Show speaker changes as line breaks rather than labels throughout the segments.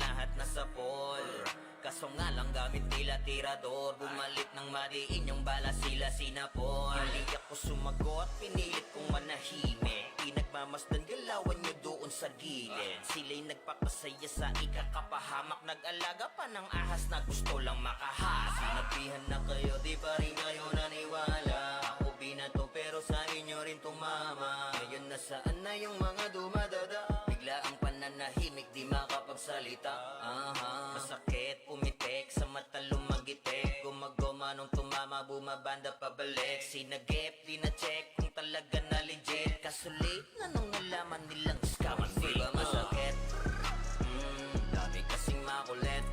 lahat nasa pool. Kaso nga lang gamit nila tirador. Bumalik ng madiin yung bala sila sinapol. Hindi ako sumagot, pinilit kong manahimik. Di nagmamasdan, galawan nyo doon sa gilid. Sila'y nagpapasaya sa ikakapahamak. Nag-alaga pa ng ahas na gusto lang makahas. Sinabihan na kayo, di pa rin kayo naniwala. Ako binato pero sa inyo rin tumama. Ngayon nasaan na yung mga dumadada? Bigla ang pananahimik, di makapagsalita. Masakit, pumitik, sa mata lumagitik. Gumagoma nung tumama, bumabanda pabalik. Sinagip, di na-check kung talaga na legit. Kaso late na nung nalaman nilang scam and fake. Di ba masakit? Dami kasing makulit.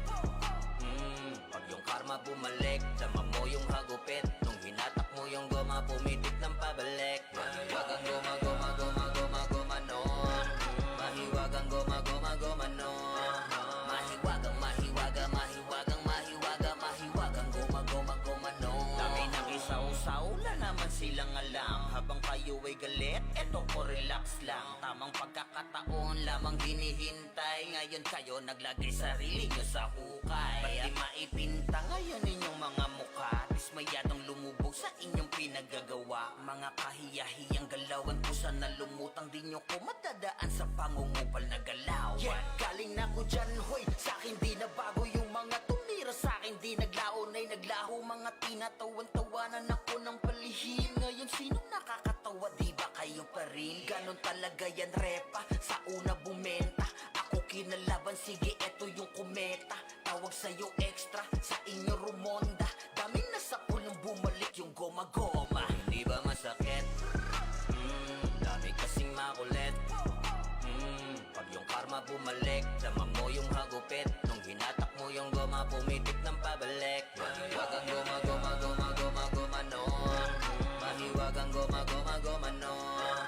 Pag yung karma bumalik, dama mo yung hagupit. Nung hinatak mo yung goma, pumitik ng pabalik. Mahiwagang goma, goma, goma, goma, goma nun. Mahiwagang goma, goma, goma nun. Mahiwagang, mahiwaga, mahiwagang, mahiwaga, mahiwagang goma, goma, goma nun. Dami nang isaw-saw, wala naman silang alam. Habang kayo ay galit, eto ko relax lang. Tamang pagkakataon lamang hinihintay. Ngayon kayo naglagay sarili nyo sa hukay. Ba't di maipinta ngayon inyong mga mukha? Dismayadong lumubog sa inyong pinagagawa. Mga kahiyahiyang galawan ko sana lumutang. Di nyo ko madadaan sa pangungupal na galawan. Yeah, galing na ko dyan, hoy. Sa'kin di na bago yung mga tumira sa'kin. Di naglaon ay naglaho. Mga tinatawan-tawanan ako ng palihim. Ngayon sinong nakakatawa? Di ba kayo pa rin? Ganon talaga yan repa. Sa una bumenta, ako kinalaban. Sige, eto yung kometa. Tawag sa'yo extra, sa inyo rumonda. Daming nasa pulong bumalik yung goma-goma. Hindi ba masakit? Dami kasing makulit. Pag yung karma bumalik, dama mo yung hagupit. Nung hinatak mo yung goma, pumitik ng pabalik. Mahiwagang goma, goma, goma, goma, goma nun. Mahiwagang goma, goma, goma nun.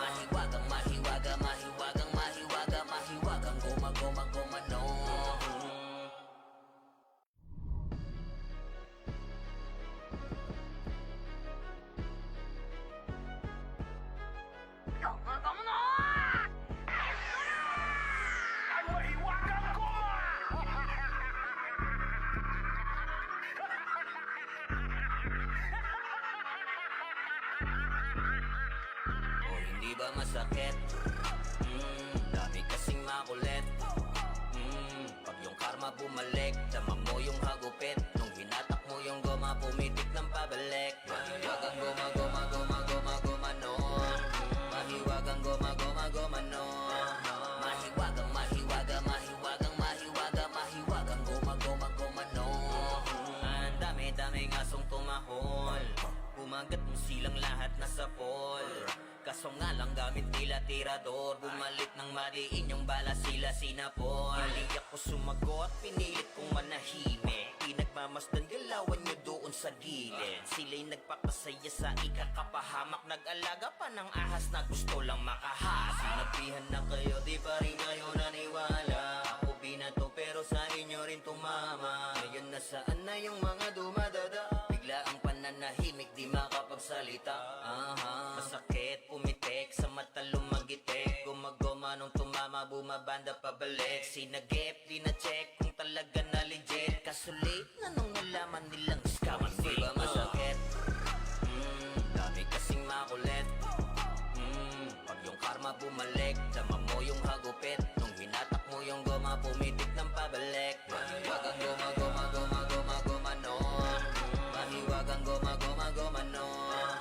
Mahiwagang, mahiwaga, mahiwagang, mahiwaga, mahiwagang goma, goma, goma nun. Masakit, dami kasing makulit. Pag yung karma bumalik, dama mo yung hagupit. Nung hinatak mo yung goma, pumitik ng pabalik. Mahiwagang goma, goma, goma, goma, goma nun. Mahiwagang goma, goma, goma nun. Mahiwagang, mahiwaga, mahiwagang, mahiwaga, mahiwagang goma, goma, goma nun. Ang dami-daming asong tumahol. Kumagat mo silang lahat nasa pool. Kaso nga lang gamit nila tirador. Bumalik ng madiin yung bala sila sinapol. Hindi ako sumagot, pinilit kong manahimik. Di nagmamasdan, galawan nyo doon sa gilid. Sila'y nagpapasaya sa ikakapahamak. Nag-alaga pa ng ahas na gusto lang makahas. Sinabihan na kayo, di pa rin kayo naniwala. Ako binato pero sa inyo rin tumama. Ngayon nasaan na yung mga dumadada? Bigla ang pananahimik, di makapagsalita. Masakit, pumitik, sa mata lumagitik. Gumagoma nung tumama, bumabanda pabalik. Sinagip, di na-check kung talaga na legit. Kaso late na nung nalaman nilang scam and fake. Di ba masakit? Dami kasing makulit. Pag yung karma bumalik, dama mo yung hagupit. Nung hinatak mo yung goma, pumitik ng pabalik. Mahiwagang goma, goma, goma, goma, goma nun. Mahiwagang goma, goma, goma nun.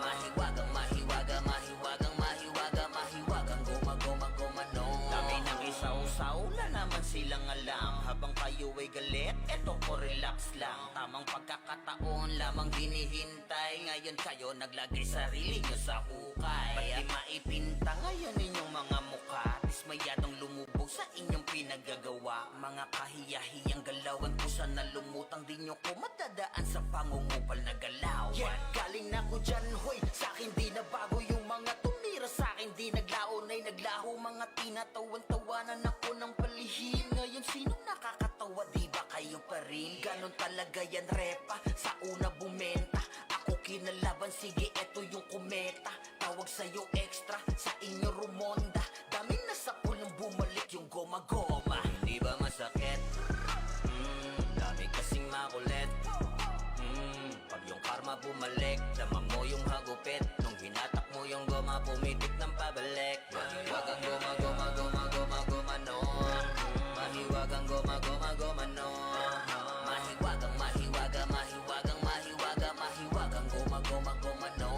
Mahiwagang, mahiwaga, mahiwagang, mahiwaga, mahiwagang goma, goma, goma nun. Dami nang isaw-saw, wala naman silang alam. Habang kayo ay galit, eto ko relax lang. Tamang pagkakataon lamang hinihintay. Ngayon kayo naglagay sarili nyo sa hukay. Ba't di maipinta ngayon inyong mga mukha? Dismayadong lumubog sa inyong pinagagawa. Mga kahiyahiyang galawan ko sana lumutang. Di nyo ko madadaan sa pangungupal na galawan. Yeah, galing na ko dyan, hoy. Sa'kin di na bago yung mga tumira sa'kin. Di naglaon ay naglaho. Mga tinatawan-tawanan ako ng palihim. Ngayon sinong nakakatawa? Di ba kayo pa rin? Ganon talaga yan repa. Sa una bumenta, ako kinalaban. Sige, eto yung kometa. Tawag sa'yo extra, sa inyo rumonda. Daming nasa pulong bumalik yung goma-goma. Hindi ba masakit? goma bumalik, dama mo yung hagupit. Nung hinatak mo yung goma, pumitik ng pabalik. Mahiwagang goma, goma, goma, goma, goma, no. Mahiwagang goma, goma, goma, no. Mahiwagang, mahiwaga, mahiwagang, mahiwaga, mahiwagang goma, goma, goma, no.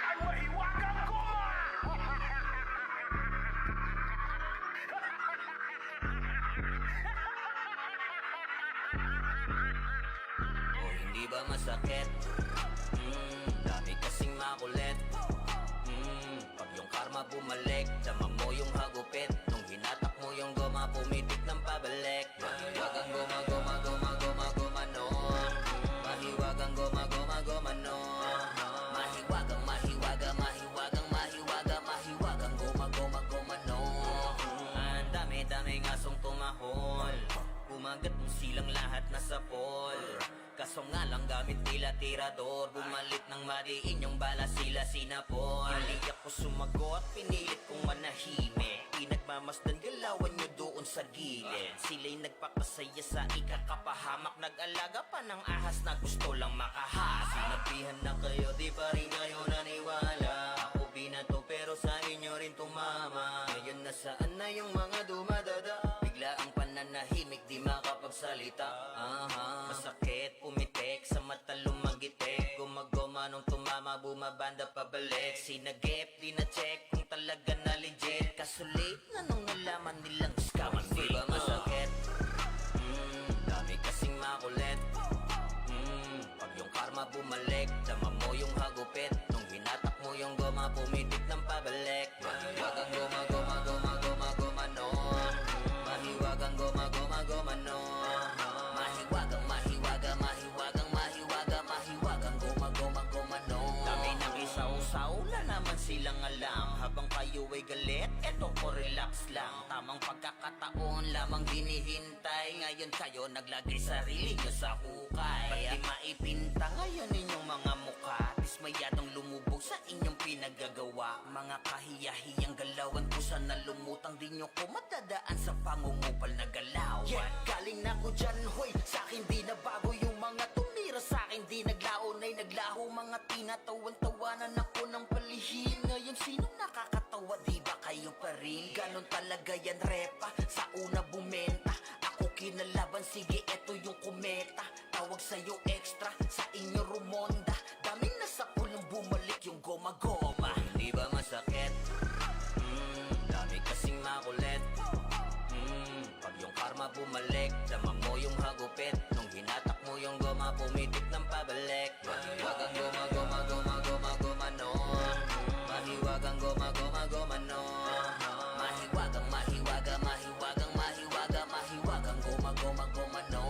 Ang mahiwagang goma!
O hindi ba masakit? Dami kasing makulit. Pag yung karma bumalik, dama mo yung hagupit. Nung hinatak mo yung goma, pumitik ng pabalik. Mahiwagang goma, goma, goma, goma, goma, no. Mahiwagang goma, goma, goma, no. Mahiwagang, mahiwaga, mahiwagang, mahiwaga, mahiwagang goma, goma, goma, no. Ang dami-dami ngasong tumahol. Kumagat mo silang lahat na sapol. Kaso nga lang gamit nila tirador. Bumalit ng mariin yung bala sila sinapol. Hindi ako sumagot, pinilit kong manahimik. Pinagmamasdan galawan nyo doon sa gilid. Sila'y nagpapasaya sa ikakapahamak. Nag-alaga pa ng ahas na gusto lang makahas. Sinabihan na kayo, di pa rin kayo naniwala. Ako binato pero sa inyo rin tumama. Ngayon nasaan na yung mga dumadada? Bigla ang pananahimik, di makapagsalita. Masakit, pumitik, sa mata lumagitik. Gumagoma nung tumama, bumabanda pabalik. Sinagip, di na check kung talaga na legit. Kaso late na nung nalaman nilang scam and fake. Di ba masakit? Dami kasing makulit. Pag yung karma bumalik, dama mo yung hagupit. Nung hinatak mo yung goma, pumitik ng pabalik. Mahiwagang goma, goma, goma, goma, goma, no. Mahiwagang goma, goma, goma, no. Mahiwagang, mahiwaga, mahiwagang, mahiwaga, mahiwagang goma, goma, goma, no. Dami nang isaw-saw, wala naman silang alam. Habang kayo ay galit, eto ko relax lang. Tamang pagkakataon lamang dinihintay. Ngayon kayo naglagay sarili nyo sa hukay. Ba't di maipinta ngayon inyong mga mukha? Dismayadong lumubog sa inyong pinagagawa. Mga kahiyahiyang galawan ko sana lumutang. Di nyo ko matadaan sa pangungupal na galawan. Yeah, galing na ko dyan, hoy. Sa'kin di na bago yung mga tumira sa'kin. Di naglaon ay naglaho. Mga tinatawan-tawanan ako ng palihim. Ngayon sino nakakatawa? Di ba kayo pa rin? Ganon talaga yan repa. Sa una bumenta, ako kinalaban. Sige, eto yung kometa. Tawag sa'yo extra, sa inyo rumonda. Daming nasa pulong bumalik yung goma-goma. Hindi ba masakit? Dami kasing makulit. Pag yung karma bumalik, dama mo yung hagupit. Nung hinatak mo yung goma, pumitik ng pabalik. Mahiwagang goma, goma, goma, goma, goma, no. Mahiwagang goma, goma, goma, no. Mahiwagang, mahiwaga, mahiwagang, mahiwaga, mahiwagang goma, goma, goma, no.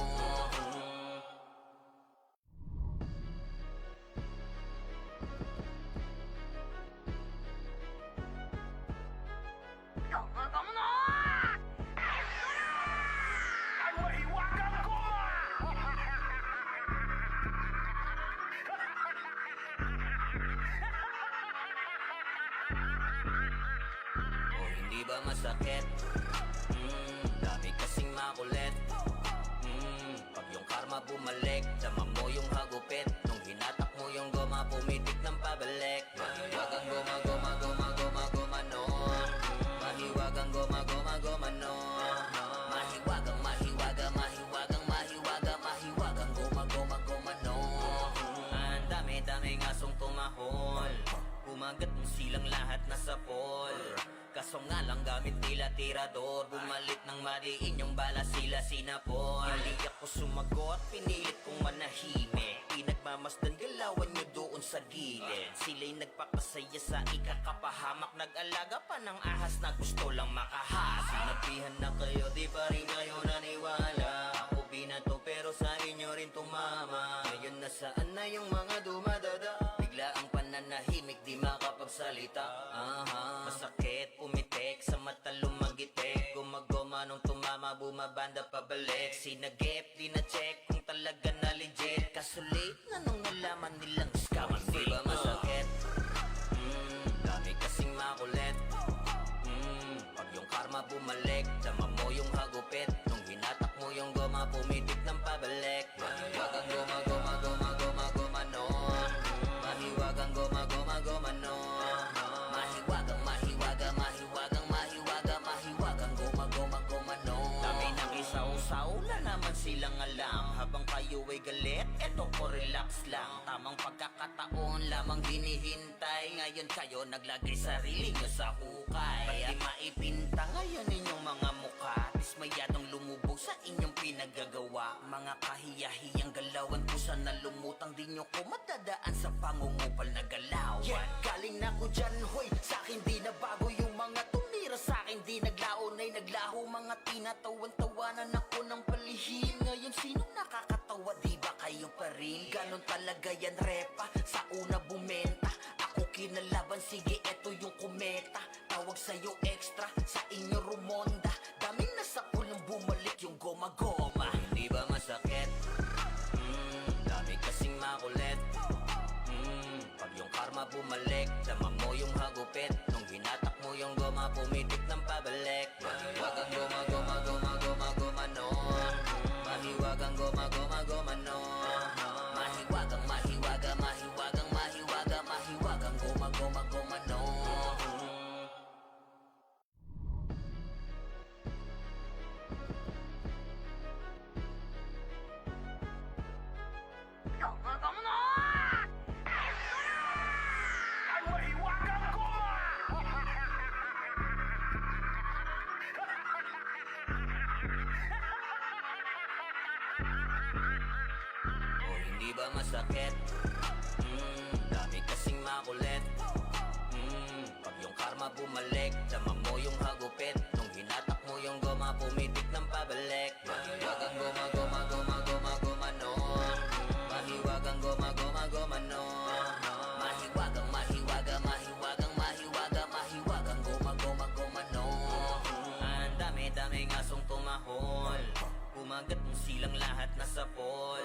Ang mahiwagang goma!
O hindi ba masakit? Dami kasing makulit. Pag yung karma bumalik, dama mo yung hagupit. Nung hinatak mo yung goma, pumitik ng pabalik. Mahiwagang goma, goma, goma, goma, goma, no. Mahiwagang goma, goma, goma, no. Mahiwagang, mahiwaga, mahiwagang, mahiwaga, mahiwagang goma, goma, goma, no. Ang dami-dami ngasong tumahol. Kumagat mo silang lahat na sapol. Kaso nga lang gamit nila tirador. Bumalit ng mariin yung bala sila sinapol. Hindi ako sumagot, pinilit kong manahimik. Pinagmamasdan galawan nyo doon sa gilid. Sila'y nagpapasaya sa ikakapahamak. Nag-alaga pa ng ahas na gusto lang makahas. Sinabihan na kayo, di pa rin kayo naniwala. Ako binato pero sa inyo rin tumama. Ngayon nasaan na yung mga dumadada? Bigla ang pananahimik, di makapagsalita. Masakit, pumitik, sa mata lumagitik. Gumagoma nung tumama, bumabanda pabalik. Sinagip, di na check kung talaga na legit. Kaso late na nung nalaman nilang scam and fake. Di ba masakit? karma bumalik, dama mo yung hagupit. Nung hinatak mo yung goma, pumitik ng pabalik. Mahiwagang goma, goma, goma, goma, goma nun. Mahiwagang goma, goma, goma nun. Mahiwagang, mahiwaga, mahiwagang, mahiwaga, mahiwagang goma, goma, goma nun. Dami nang isaw-saw na naman silang alam. Habang kayo ay galit, eto ko relax lang. Tamang pagkakataon lamang hinihintay. Ngayon kayo naglagay sarili nyo sa hukay. Ba't di maipinta ngayon inyong mga mukha? Dismayadong lumubog sa inyong pinaggagawa. Mga kahiyahiyang galawan kusa na lumutang. Di nyo ko matadaan sa pangungupal na galawan. Yeah, galing na ko dyan, hoy. Sa'kin di na bago yung mga tumira. Sa'kin di naglaon ay naglaho. Mga tinatawan-tawanan ako ng palihim. Ngayon sinong nakakatawa? Di ba kayo pa rin? Ganon talaga yan, repa. Sa una bumenta, ako kinalaban. Sige, eto yung kometa. Tawag sa'yo extra, sa inyo rumonda. Daming nasa pulang bumalik yung goma-goma. Hindi ba masakit? Dami kasing makulit. Pag yung karma bumalik, dama mo yung hagupit. Nung hinatak mo yung goma, pumitik ng pabalik. Mahiwagang goma, goma, goma, goma, goma nun. Mahiwagang goma, goma, goma nun. Mahiwagang, mahiwaga, mahiwagang, mahiwaga, mahiwagang goma, goma, goma nun.
Ang mahiwagang goma!
O hindi ba masakit? Dami kasing makulit. Pag yung karma bumalik, dama mo yung hagupit. Nung hinatak mo yung goma, pumitik ng pabalik. Mahiwagang goma, goma, goma, goma, goma nun. Mahiwagang goma, goma, goma nun. Mahiwagang, mahiwaga, mahiwagang, mahiwaga, mahiwagang goma, goma, goma nun. Ang dami-dami ngasong tumahol. Kumagat mo silang lahat nasa pol.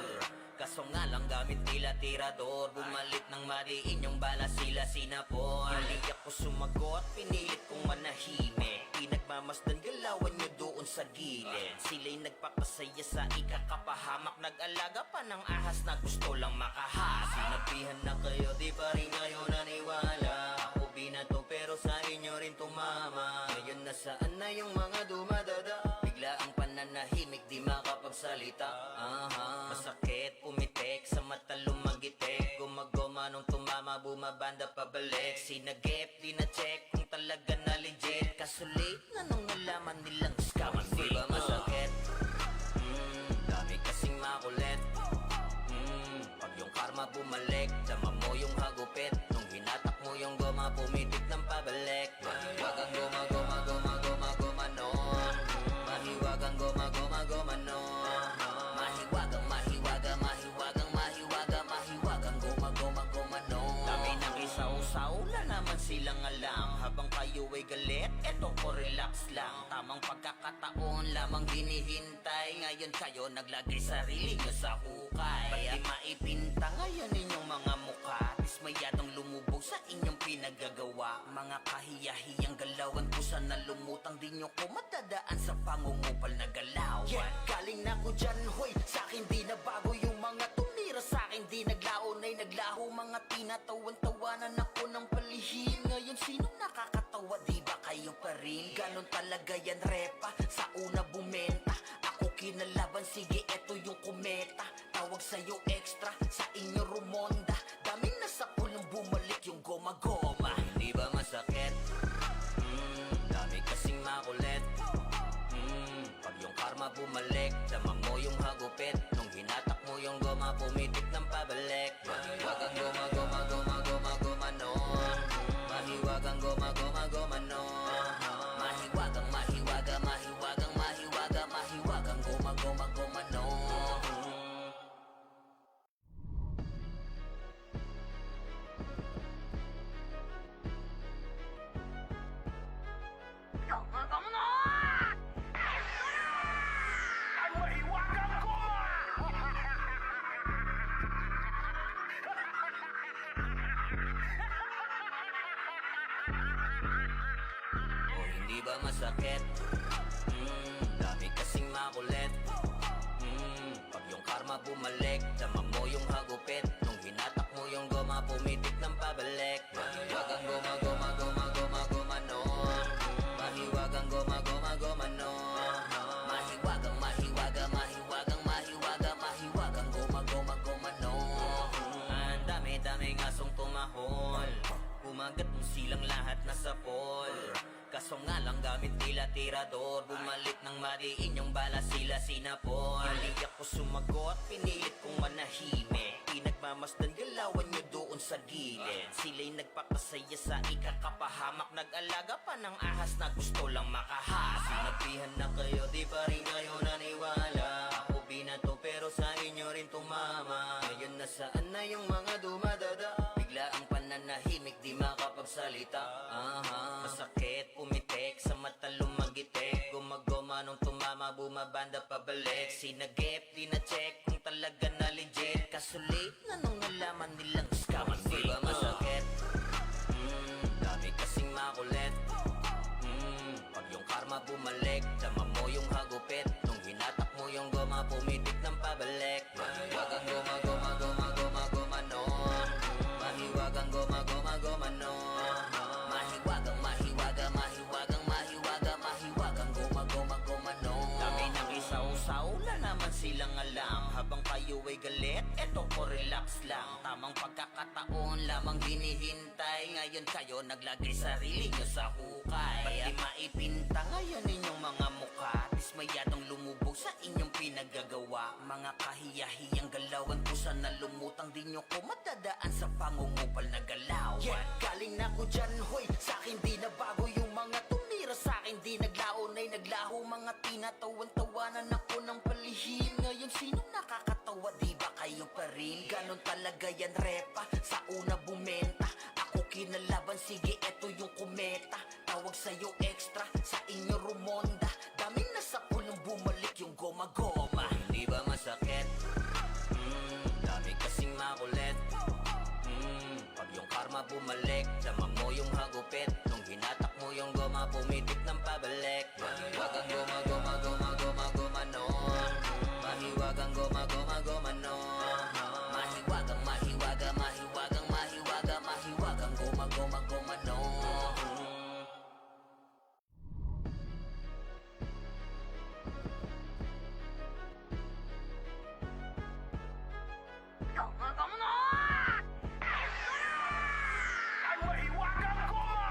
Kaso nga lang gamit nila tirador. Bumalik ng mariin yung bala sila sinapol. Hindi ako sumagot, pinilit kong manahimik. Pinagmamasdan galawan nyo doon sa gilid. Sila'y nagpapasaya sa ikakapahamak. Nag-alaga pa ng ahas na gusto lang makahas. Sinabihan na kayo, di pa rin kayo naniwala. Ako binato pero sa inyo rin tumama. Ngayon nasaan na yung mga dumadada? Bigla ang pananahimik, di makapagsalita. Masakit, pumitik, sa mata lumagitik. Gumagoma nung tumama, bumabanda pabalik. Sinagip, di na-check kung talaga na legit. Kaso late na nung nalaman nilang scam ang di ba masakit? Dami kasing makulit. Pag yung karma bumalik, dama mo yung hagupit. Nung hinatak mo yung goma, pumitik ng pabalik. Mahiwagang goma, goma, goma, goma, goma nun. Mahiwagang goma, goma, goma nun. Mahiwagang, mahiwaga, mahiwagang, mahiwaga, mahiwagang goma, goma, goma nun. Dami nang isaw-saw na naman silang alam. Habang kayo ay galit, eto ko relax lang. Tamang pagkakataon lamang hinihintay. Ngayon kayo naglagay sarili nyo sa hukay. Ba't di maipinta ngayon inyong mga mukha? Dismayadong lumubog sa inyong pinaggagawa. Mga kahiyahiyang galawan kusa na lumutang. Di nyo ko matadaan sa pangungupal na galawan. Yeah, galing na ko dyan, hoy. Sa'kin di na bago yung mga tumira. Sa'kin di naglaon ay naglaho. Mga tinatawan-tawanan ako ng palihim. Ngayon sinong nakakatawa? Di ba kayo pa rin? Ganon talaga yan, repa. Sa una bumenta, ako kinalaban. Sige, eto yung kometa. Tawag sa'yo extra, sa inyo rumonda. Daming nasa pulang bumalik yung goma-goma. Hindi ba masakit? Dami kasing makulit. Pag yung karma bumalik, dama mo yung hagupit. Nung hinatak mo yung goma, pumitik ng pabalik. Mahiwagang goma, goma, goma, goma, goma nun. Mahiwagang goma, goma, goma nun. Mahiwagang, mahiwaga, mahiwagang, mahiwaga, mahiwagang goma, goma, goma nun.
Ang mahiwagang goma!
hindi ba masakit? Dami kasing makulit. Pag yung karma bumalik, dama mo yung hagupit. Nung hinatak mo yung goma, pumitik ng pabalik. Mahiwagang goma, goma, goma, goma, goma, no. Mahiwagang goma, goma, goma, no. Mahiwagang, mahiwaga, mahiwagang, mahiwaga, mahiwagang goma, goma, goma, no. Ang dami-daming asong tumahol. Kumagat mo silang lahat na sapol. Kaso nga lang gamit nila tirador. Bumalik ng mariin yung bala sila sinapol. Hindi ako sumagot, pinilit kong manahimik. Pinagmamasdan galawan nyo doon sa gilid. Sila'y nagpapasaya sa ikakapahamak. Nag-alaga pa ng ahas na gusto lang makahas. Sinabihan na kayo, di pa rin kayo naniwala. Ako binato pero sa inyo rin tumama. Ngayon nasaan na yung mga dumadada? Bigla ang pananahimik, di makapagsalita. Masakit, pumitik, sa mata lumagitik. Gumagoma nung tumama, bumabanda pabalik. Sinagip, di na-check kung talaga na legit. Kaso late na nung nalaman nilang scam and fake. Di ba masakit? Dami kasing makulit. Pag yung karma bumalik, dama mo yung hagupit. Nung hinatak mo yung goma, pumitik ng pabalik. Mahiwagang goma, goma, goma, goma, goma, no. Mahiwagang goma, goma, goma, no. Mahiwagang, mahiwaga, mahiwagang, mahiwaga, mahiwagang goma, goma, goma, no. Dami nang isaw-saw, wala naman silang alam. Habang kayo ay galit, eto ko relax lang. Tamang pagkakataon lamang hinihintay. Ngayon kayo naglagay sarili nyo sa hukay. Ba't di maipinta ngayon inyong mga mukha? Dismayadong lumubog sa inyong pinagagawa. Mga kahiyahiyang galawan ko sana lumutang. Di nyo ko matadaan sa pangungupal na galaw. Yeah, galing na ko dyan, hoy. Sa'kin di na bago yung mga tumira sa'kin. Di naglaon ay naglaho. Mga tinatawan-tawanan ako ng palihim. Ngayon sino nakakatawa? Di ba kayo pa rin? Ganon talaga yan repa. Sa una bumenta, ako kinalaban. Sige, eto yung kumeta. Tawag sa'yo extra, sa inyo rumonda. Daming nasa pulong bumalik yung goma-goma. Hindi ba masakit? Dami kasing makulit. Pag yung karma bumalik, dama mo yung hagupit. Nung hinatak mo yung goma, pumitik ng pabalik. Mahiwagang goma, goma, goma, goma, goma, no. Mahiwagang goma, goma, goma, no. Mahiwagang, mahiwaga, mahiwagang, mahiwaga, mahiwagang goma, goma, goma, no.
Ang mahiwagang goma!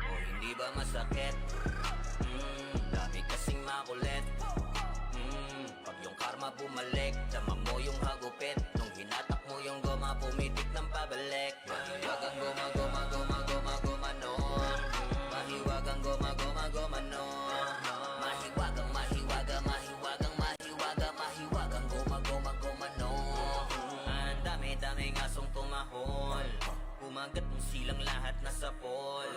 O hindi ba masakit? Dami kasing makulit. Pag yung karma bumalik, dama mo yung hagupit. Nung hinatak mo yung goma, pumitik ng pabalik. Mahiwagang goma, goma, goma, goma, goma, no. Mahiwagang goma, goma, goma, no. Mahiwagang, mahiwaga, mahiwagang, mahiwaga, mahiwagang goma, goma, goma, no. Ang dami-daming asong tumahol. Kumagat mo silang lahat na sapol.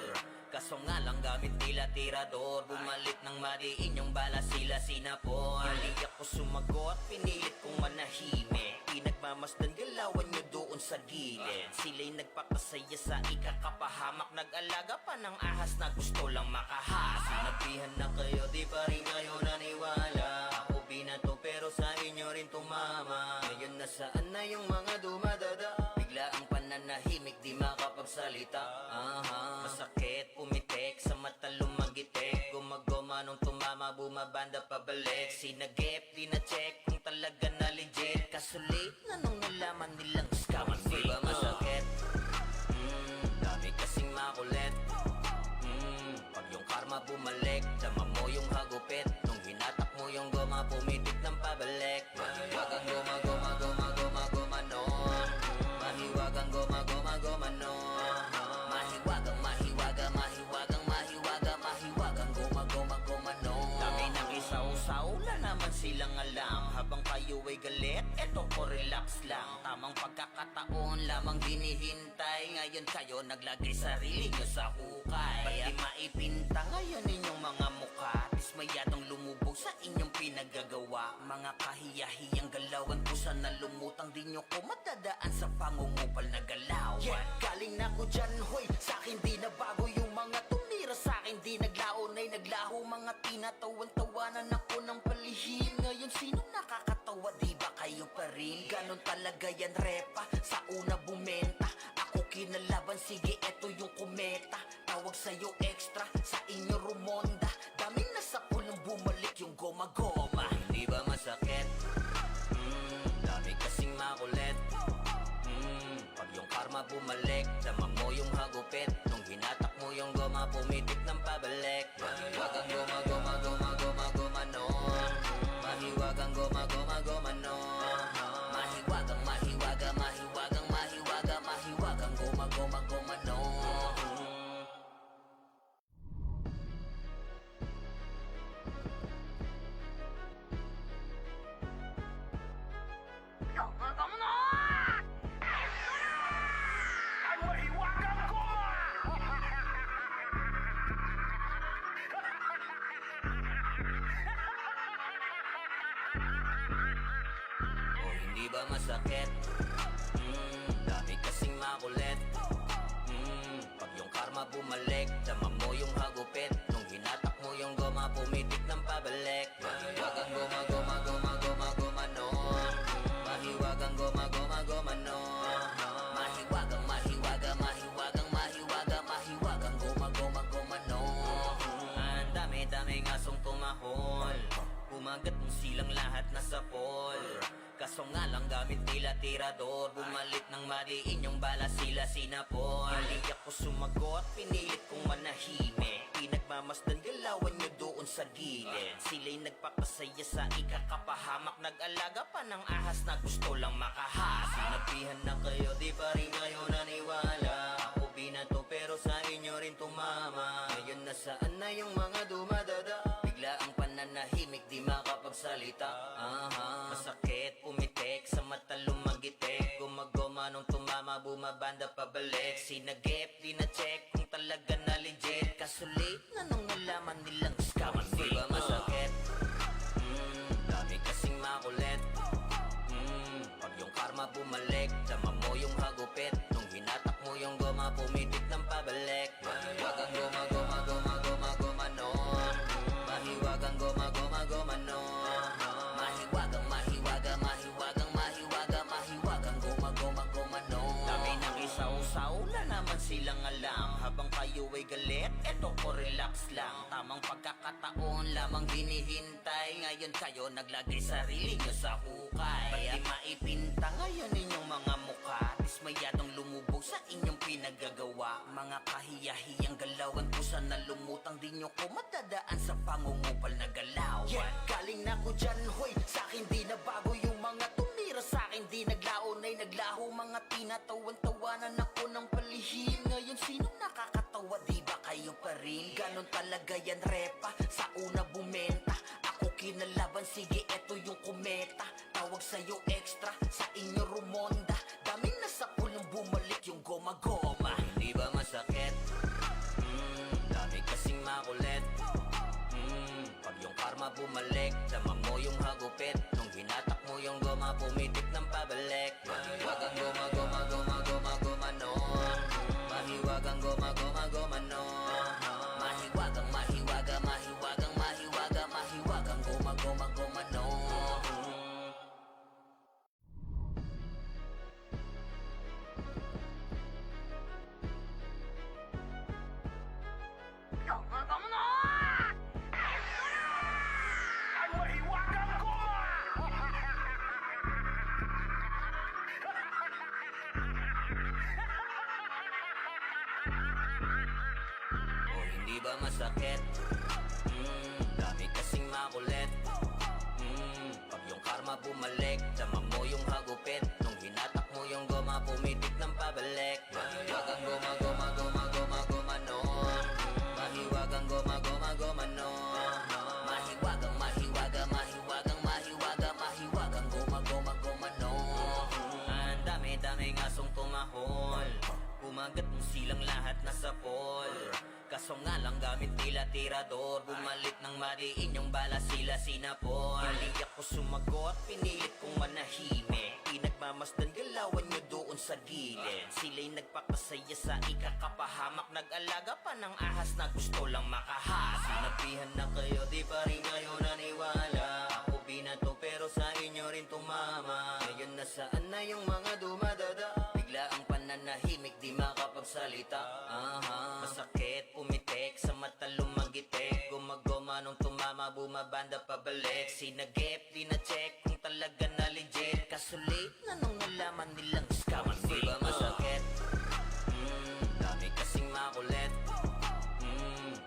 Kaso nga lang gamit nila tirador. Bumalik ng mariin yung bala sila sinapol. Hindi ako sumagot, pinilit kong manahimik. Pinagmamasdan galawan nyo doon sa gilid. Sila'y nagpapasaya sa ikakapahamak. Nag-alaga pa ng ahas na gusto lang makahas. Sinabihan na kayo, di pa rin kayo naniwala. Ako binato pero sa inyo rin tumama. Ngayon nasaan na yung mga dumadada? Bigla ang pananahimik, di makapagsalita. Masakit, pumitik, sa mata lumagitik. Gumagoma nung tumama, bumabanda pabalik. Sinagip, di na-check kung talaga na legit. Kaso late na nung nalaman nilang scam and fake. Di ba masakit? Dami kasing makulit. Pag yung karma bumalik, dama mo yung hagupit. Nung hinatak mo yung goma, pumitik ng pabalik. Mahiwagang goma, goma, goma, goma, goma, no. Mahiwagang goma, goma, goma, no. Mahiwagang, mahiwaga, mahiwagang, mahiwaga, mahiwagang goma, goma, goma, no. Dami nang isaw-saw, wala naman silang alam. Habang kayo ay galit, eto ko relax lang. Tamang pagkakataon lamang hinihintay. Ngayon kayo naglagay sarili nyo sa hukay. Ba't di maipinta ngayon inyong mga mukha? Dismayadong lumubog sa sa inyong pinagagawa. Mga kahiyahiyang galawan ko sana lumutang din nyo ko madadaan sa pangungupal na galaw. Yeah, galing na ko dyan, hoy, sa'kin di na bago yung mga tumira sa'kin di naglaon ay naglaho. Mga tinatawan-tawanan ako ng palihim. Ngayon sino nakakatawa, di ba kayo pa rin? Ganon talaga yan repa, sa una bumenta ako kinalaban, sige eto yung kometa. Tawag sa'yo extra, sa inyo rumonda. Daming nasa punong bumalik yung goma-goma. Hindi ba masakit? Dami kasing makulit. Pag yung karma bumalik, dama mo yung hagupit. Nung hinatak mo yung goma, pumitik ng pabalik. Mahiwag ang goma, goma, goma, goma, goma, no. Mahiwag ang goma, goma, goma, no. Mahiwag ang mahiwaga, mahiwag ang mahiwaga, mahiwag ang goma, goma, goma, no.
Ang mahiwagang goma!
O hindi ba masakit? Dami kasing makulit. Pag yung karma bumalik, dama mo yung hagupit. Nung hinatak mo yung goma, pumitik ng pabalik. Mahiwag ang goma, goma, goma, goma, goma, no. Mahiwag ang goma, goma, goma, no. Mahiwag ang mahiwaga, mahiwag ang mahiwaga, mahiwag ang goma, goma, goma, no. Ang dami-daming asong tumahol, umagat mong silang lahat nasa pol. Kaso nga lang gamit nila tirador, bumalik ng madiin yung bala sila sinapol. Hindi ako sumagot, pinilit kong manahimik. Pinagmamasdan galawan nyo doon sa gilid. Sila'y nagpapasaya sa ikakapahamak. Nag-alaga pa ng ahas na gusto lang makahas. Sinabihan na kayo, di pa rin kayo naniwala. Ako binato pero sa inyo rin tumama. Ngayon nasaan na yung mga dumadada? Bigla ang pananahimik, di makapagsalita. Masakit, pumitik, sa mata lumagitik. Gumagoma nung tumama, bumabanda pabalik. Sinagip, di na-check kung talaga na legit. Kaso late na nung nalaman nilang scam and fake. Di ba masakit? Dami kasing makulit. Pag yung karma bumalik, dama mo yung hagupit. Nung hinatak mo yung goma, pumitik ng pabalik. Mahiwag ang goma, goma, goma, goma, goma, no. Mahiwag ang goma, goma, goma, no. Mahiwag ang mahiwaga, mahiwag ang mahiwaga, mahiwag ang goma, goma, goma, no. Dami nang isaw-saw na naman silang alam. Habang kayo ay galit, eto ko relax lang. Tamang pagkakataon lamang hinihintay. Ngayon kayo naglagay sarili nyo sa hukay. Ba't di maipinta ngayon inyong mga mukha? Dismayadong lumubog sa inyong pinagagawa. Mga kahiyahiyang galawan ko sana lumutang din nyo ko madadaan sa pangungupal na galaw. Yeah, galing na ko dyan, hoy, sa'kin di na bago yung mga tumira sa'kin di naglaon ay naglaho. Mga tinatawan-tawanan ako ng palihim. Ngayon sino nakakatawa, di ba kayo pa rin? Ganon talaga yan repa, sa una bumenta ako kinalaban, sige eto yung kometa. Tawag sa'yo extra, sa inyo rumonda. Daming nasa punong bumalik yung goma-goma. Hindi ba masakit? Dami kasing makulit. Pag yung karma bumalik, dama mo yung hagupit. Nung hinatak mo yung goma, pumitik ng pabalik. Mahiwag ang goma, goma, goma, goma, goma, no. Mahiwag ang goma, goma, goma, no. Mahiwag ang mahiwaga, mahiwag ang mahiwaga, mahiwag ang goma, goma, goma, no.
Ang mahiwagang goma!
O hindi ba masakit? Dami kasing makulit. Pag yung karma bumalik, dama mo yung hagupit. Nung hinatak mo yung goma, pumitik ng pabalik. Mahiwag ang goma, goma, goma, goma, goma, no. Mahiwag ang goma, goma, goma, no. Mahiwag ang mahiwaga, mahiwag ang mahiwaga, mahiwag ang goma, goma, goma, no. Ang dami-daming asong tumahol, umagat mong silang lahat nasa pol. Kaso Kaso nga lang gamit tila tirador, bumalik ng madiin yung bala sila sinapon. Hindi ako sumagot, pinilit kong manahimik. Pinagmamasdan galawan nyo doon sa gilid. Sila'y nagpapasaya sa ikakapahamak, nag-alaga pa ng ahas na gusto lang makahas. Sinabihan na kayo, di pa rin kayo naniwala. Ako binato pero sa inyo rin tumama. Ngayon nasaan na yung mga dumadada? Bigla ang pananahimik, di makapagsalita. Masakit, pumitik, sa mata lumagitik. Gumagoma nung tumama, bumabanda pabalik. Sinagip, di na check kung talaga na legit. Kaso late na nung nalaman nilang scam and fake. Di ba masakit? Dami kasing makulit.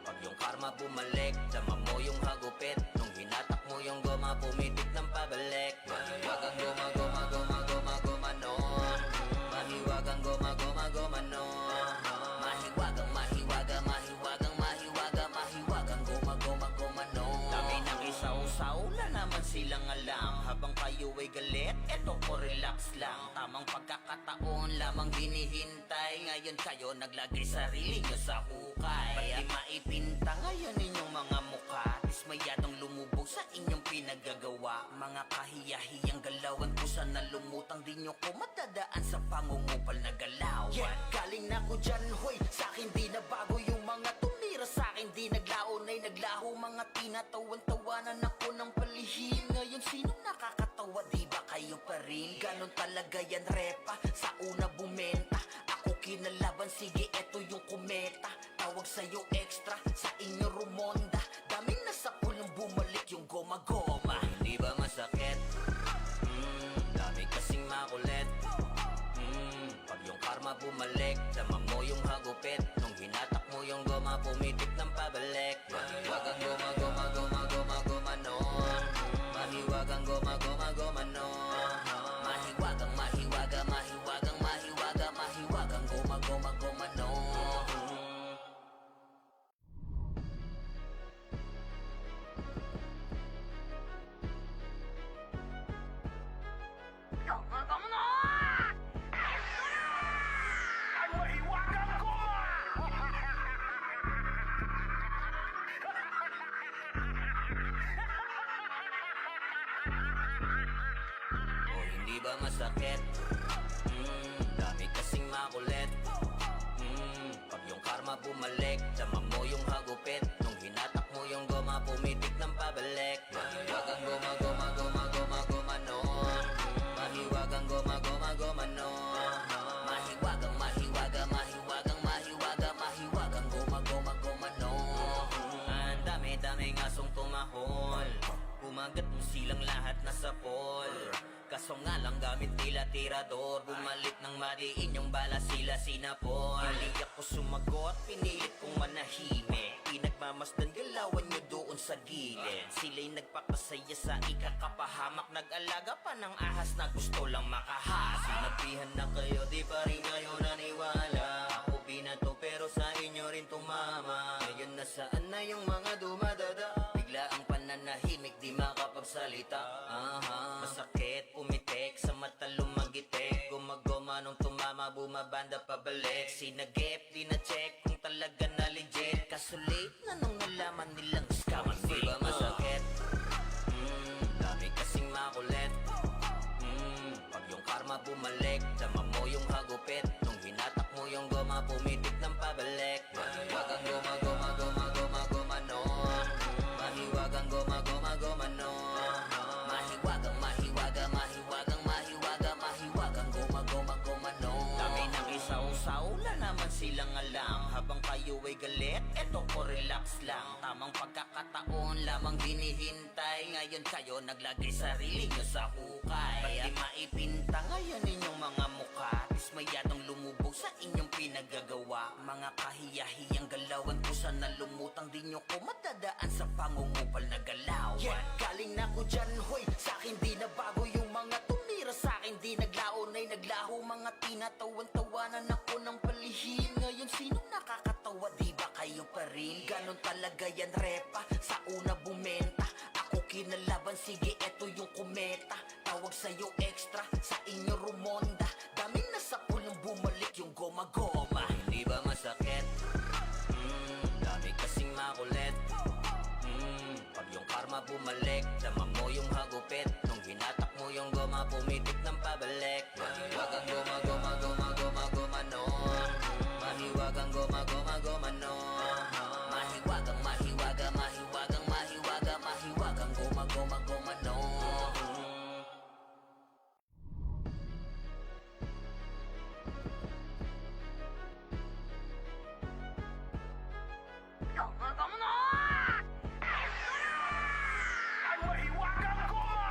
Pag yung karma bumalik, dama mo yung hagupit. Nung hinatak mo yung goma, pumitik ng pabalik. Mahiwagang goma, goma, goma, goma, goma nun. Mahiwagang goma, goma, goma nun. Mahiwagang, mahiwaga, mahiwagang, mahiwaga, mahiwagang goma, goma, goma nun. Dami nang isaw-saw na naman silang alam. Habang kayo ay galit, eto ko relax lang. Tamang pagkakataon lamang hinihintay. Ngayon kayo naglagay sarili nyo sa hukay. Pati maipinta ngayon inyong mga mukha. Dismayadong lumubog sa inyong pinagagawa. Mga kahiyahiyang galawan ko sana lumutang. Di nyo ko matadaan sa pangungupal na galawan. Yeah, galing na ko dyan, hoy. Sa'kin di na bago yung mga tumira sa'kin. Di naglaon ay naglaho. Mga tinatawan-tawanan ako ng palihim. Ngayon sino nakakatawa, di ba kayo pa rin? Ganon talaga yan repa, sa una bumenta. Ako kinalaban, sige eto yung kometa. Tawag sa'yo extra, sa inyo rumonda. Daming nasa pulong bumalik yung goma-goma. Hindi ba masakit? Dami kasing makulit. Pag yung karma bumalik, dama mo yung hagupit. Nung hinatak mo yung goma, pumitik ng pabalik. Mahiwagang goma, goma, goma, goma, goma nun. Mahiwagang goma, goma, goma nun. Mahiwagang, mahiwaga, mahiwagang, mahiwaga, mahiwagang goma, goma, goma nun.
Ang mahiwagang goma!
O hindi ba masakit? Dami kasing makulit. Pag yung karma bumalik, dama mo yung hagupit. Nung hinatak mo yung goma, pumitik ng pabalik. Mahiwagang goma, goma, goma, goma, goma nun. Mahiwagang goma, goma, goma nun. Mahiwagang, mahiwaga, mahiwagang, mahiwaga, mahiwagang goma, goma, goma nun. Ang dami-daming asong tumahol. Kumagat mo silang lahat nasa pol. Kaso nga lang gamit tila tirador, bumalik ng madiin yung bala sila sinapon. Hindi ako sumagot, pinilit kong manahimik. Pinagmamasdan galawan nyo doon sa gilid. Sila'y nagpapasaya sa ikakapahamak, nag-alaga pa ng ahas na gusto lang makahas. Sinabihan na kayo, di pa rin kayo naniwala. Ako binato pero sa inyo rin tumama. Ngayon nasaan na yung mga dumadada? Bigla ang pananahimik, di makapagsalita. Masakit, pumitik, sa mata lumagitik. Gumagoma nung tumama, bumabanda pabalik. Sinagip, di na check kung talaga na legit. Kaso late na nung nalaman nilang scam and fake. Di ba masakit? Dami kasing makulit. Pag yung karma bumalik, dama mo yung hagupit. Nung hinatak mo yung goma, pumitik ng pabalik. Mahiwagang goma, goma, goma, goma, goma nun. Mahiwagang goma, goma, goma nun. Mahiwagang, mahiwaga, mahiwagang, mahiwaga, mahiwagang goma, goma, goma nun. Dami nang isaw-saw na naman silang alam. Habang kayo ay galit, eto ko relax lang. Tamang pagkakataon lamang hinihintay. Ngayon kayo naglagay sarili nyo sa hukay. Pati maipinta ngayon inyong mga mukha. Dismayadong lumubog sa inyong pinagagawa. Mga kahiyahiyang galawan ko sana lumutang. Di nyo ko matadaan sa pangungupal na galawan. Yeah, galing na ko dyan, hoy. Sa'kin di na bago yung mga tumira sa'kin. Di naglaon ay naglaho. Mga tinatawan-tawanan ako ng palihim. Ngayon sino nakakatawa, di ba kayo pa rin? Ganon talaga yan repa, sa una bumenta. Ako kinalaban, sige eto yung kometa. Tawag sa'yo extra, sa inyo rumonda. Daming nasa pulong bumalik yung goma-goma. Hindi ba masakit? karma bumalik, dama mo yung hagupit, nung hinatak mo yung goma, pumitik ng pabalik. Mahiwagang goma, goma, goma, goma, goma, no. Mahiwagang goma, goma, goma, no. Mahiwagang, mahiwaga, mahiwagang, mahiwaga, mahiwagang goma, goma, goma, no.
Ang mahiwagang goma!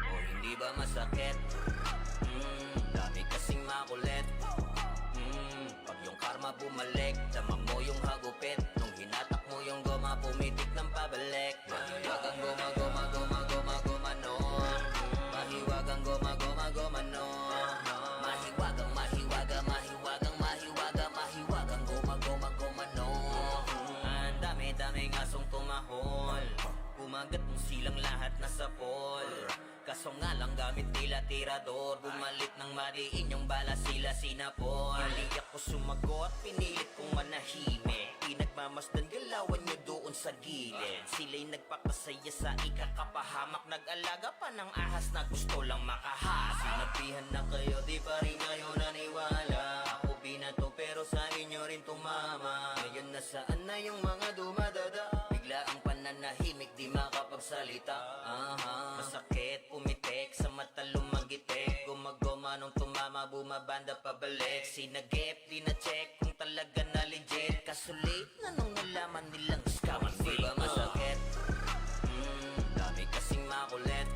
O hindi ba masakit? Dami kasing makulit. Pag yung karma bumalik, dama mo yung hagupit, nung hinatak mo yung goma, pumitik ng pabalik. Mahiwagang goma, goma, goma, goma, goma, no. Mahiwagang goma, goma, goma, no. Mahiwagang, mahiwaga, mahiwagang, mahiwaga, mahiwagang goma, goma, goma, no. Ang dami-daming asong tumahol, kumagat mo silang lahat na sapol. Kaso nga lang gamit nila tirador, bumalik ng madiin yung bala sila sinapol. Hindi ako sumagot, pinilit kong manahimik, pinagmamasdan galawan nyo doon sa gilid. Sila'y nagpakasaya sa ikakapahamak, nag-alaga pa ng ahas na gusto lang makahas. Sinabihan na kayo, di pa rin kayo naniwala. Ako binato pero sa inyo rin tumama. Ngayon nasaan na yung mga dumadada? Bigla ang pananahimik, di makapagsalita. Masakit, pumitik, sa mata lumagitik, gumagoma nung tumama, bumabanda pabalik. Sinagip, di na-check kung talaga na legit, kaso late na nung nalaman nilang scam ang fake. Di ba masakit? Dami kasing makulit.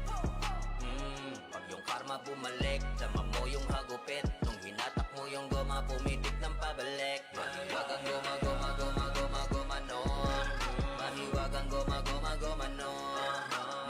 Pag yung karma bumalik, dama mo yung hagupit, nung hinatak mo yung goma, pumitik ng pabalik. Mahiwagang goma, goma, goma, goma, goma, no. Mahiwagang goma, goma, goma, no.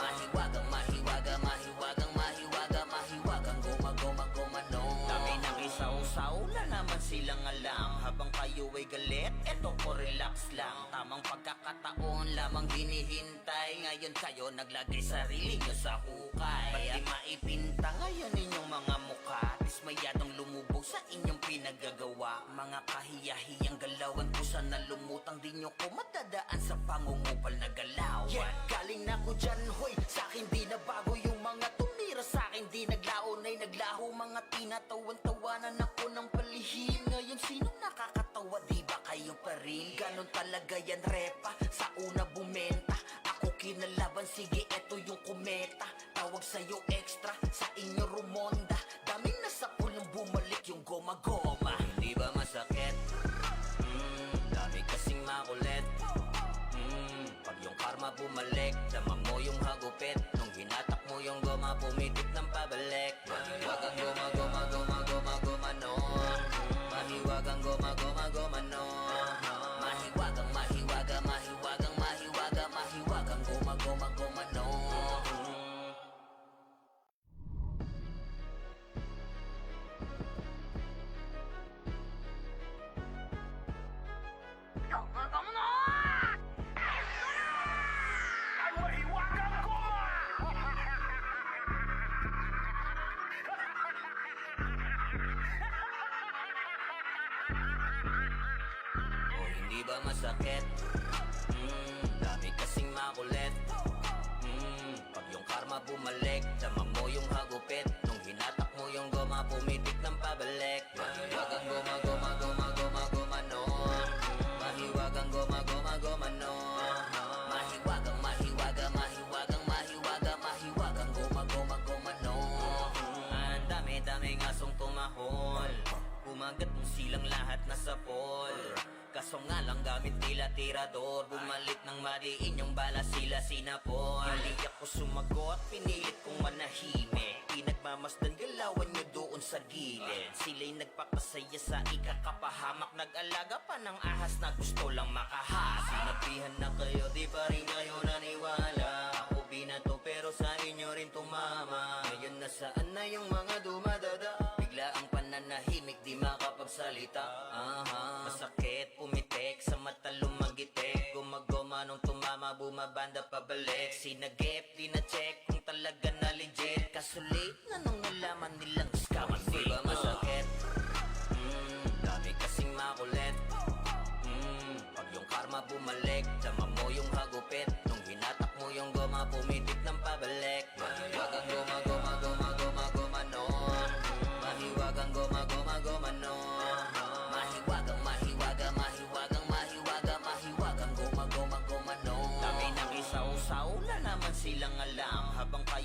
Mahiwagang, mahiwaga, mahiwagang, mahiwaga, mahiwagang goma, goma, goma, no. Dami nakisaw-saw, wala naman silang alam. Habang kayo ay galit, eto ko relax lang. Tamang pagkakataon lamang hinihintay. Ngayon kayo naglagay sarili nyo sa hukay. Ba't di maipinta ngayon inyong mga mukha? Dismayadong lumubog sa inyong pinagagawa. Mga kahiyahiyang galawan, kusa na lumutang, di nyo ko madadaan sa pangungupal na galaw. Yeah, galing na ko dyan, hoy, sa'kin di na bago yung mga tumira sa'kin, di naglaon ay naglaho. Mga tinatawan-tawanan ako ng palihim. Ngayon sinong nakakatawa, di ba kayo pa rin? Ganon talaga yan, repa, sa una bumenta. Ako kinalaban, sige eto yung kometa. Tawag sa'yo extra, sa inyo rumonda. Daming nasa pulang bumalik yung goma-goma. Hindi ba masakit? Dami kasing makulit. Pag yung karma bumalik, dama mo yung hagupit, nung hinatak mo yung goma, pumitik ng pabalik. Mahiwagang goma, goma, goma, goma, goma, no. Mahiwagang goma, goma, goma, no. Mahiwagang, mahiwaga, mahiwagang, mahiwaga, mahiwagang goma, goma, goma, no.
Ang mahiwagang goma!
O hindi ba masakit? Dami kasing makulit. Pag yung karma bumalik, dama mo yung hagupit, nung hinatak mo yung goma, pumitik ng pabalik. Mahiwagang goma, goma, goma, goma, goma, no. Mahiwagang goma, goma, goma, no. Mahiwagang, mahiwaga, mahiwagang, mahiwaga, mahiwagang goma, goma, goma, no. Ang dami-daming asong tumahol, kumagat mo silang lahat na sapol. Kaso nga lang gamit nila tirador, bumalik ng madiin yung bala sila sinapol. Hindi ako sumagot, pinilit kong manahimik, pinagmamasdan galawan nyo doon sa gilid. Sila'y nagpakasaya sa ikakapahamak, nag-alaga pa ng ahas na gusto lang makahas. Sinabihan na kayo, di pa rin kayo naniwala. Ako binato pero sa inyo rin tumama. Ngayon nasaan na yung mga dumadada? Bigla ang pananahimik, di makapagsalita. Masakit, pumitik, sa mata lumagitik, gumagoma nung tumama, bumabanda pabalik. Sinagip, di na-check kung talaga na legit, kaso late na nung nalaman nilang scam ang fake. Di ba masakit?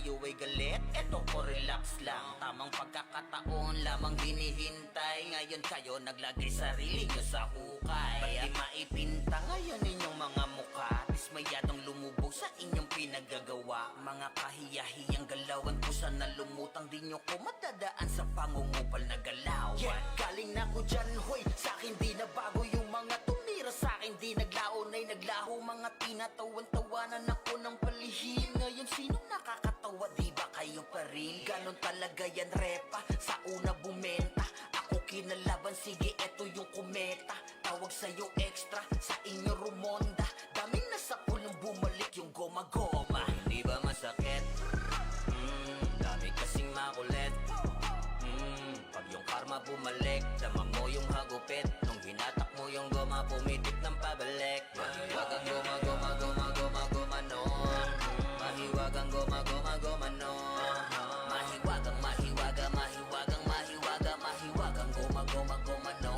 kayo ay galit, eto ko relax lang. Tamang pagkakataon lamang hinihintay. Ngayon kayo naglagay sarili nyo sa hukay. Ba't di maipinta ngayon inyong mga mukha? Dismayadong lumubog sa inyong pinaggagawa. Mga kahiyahiyang galawan po sana lumutang. Di nyo ko madadaan sa pangungupal na galawan. Yeah, galing na ko dyan, hoy. Sa'kin di na bago yung mga tumira sa'kin. Di naglaon ay naglaho. Mga tinatawan-tawanan ako ng palihim. Ngayon sino nakakatawa? Di ba kayo pa rin? Ganon talaga yan, repa. Sa una bumenta, ako kinalaban. Sige, eto yung kometa. Tawag sa'yo extra, sa inyo rumonda. Daming nasa pulong bumalik yung goma-goma. Hindi ba masakit? Dami kasing makulit. Pag yung karma bumalik, dama mo yung hagupit. Nung hinatak mo yung goma, pumitik ng pabalik. Mahiwagang goma, goma, goma, goma, goma, no. Mahiwagang goma, goma, goma, no. Mahiwagang, mahiwaga, mahiwagang, mahiwaga, mahiwagang goma, goma, goma, no.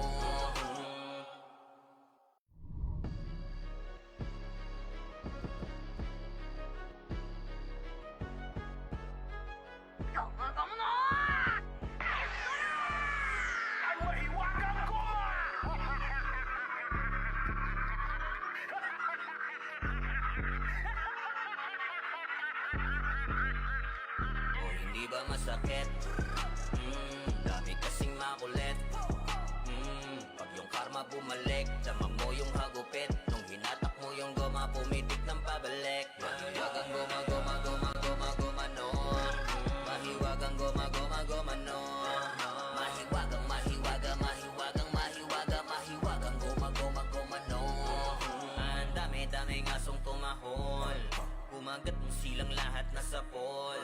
Ang mahiwagang goma!
O hindi ba masakit? Dami kasing makulit. Pag yung karma bumalik, dama mo yung hagupit. Nung hinatak mo yung goma, pumitik ng pabalik. Mahiwagang goma, goma, goma, goma, goma, no. Mahiwagang goma, goma, goma, no. Mahiwagang, mahiwaga, mahiwagang, mahiwaga, mahiwagang goma, goma, goma, no. Ang dami-dami ngasong tumahol. Kumagat mo silang lahat na sa pol.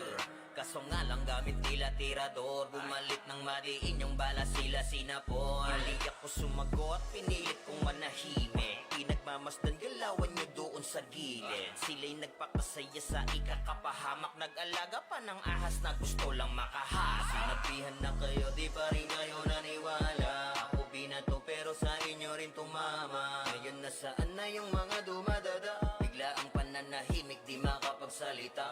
Kaso nga lang gamit nila tirador. Bumalik ng madiin yung bala sila sinapol. Hindi ako sumagot, pinilit kong manahimik. Pinagmamasdan galawan nyo doon sa gilid. Sila'y nagpakasaya sa ikakapahamak. Nag-alaga pa ng ahas na gusto lang makahas. Sinabihan na kayo, di pa rin kayo naniwala. Ako binato pero sa inyo rin tumama. Ngayon nasaan na yung mga dumadada? Bigla ang pananahimik, di makapagsalita.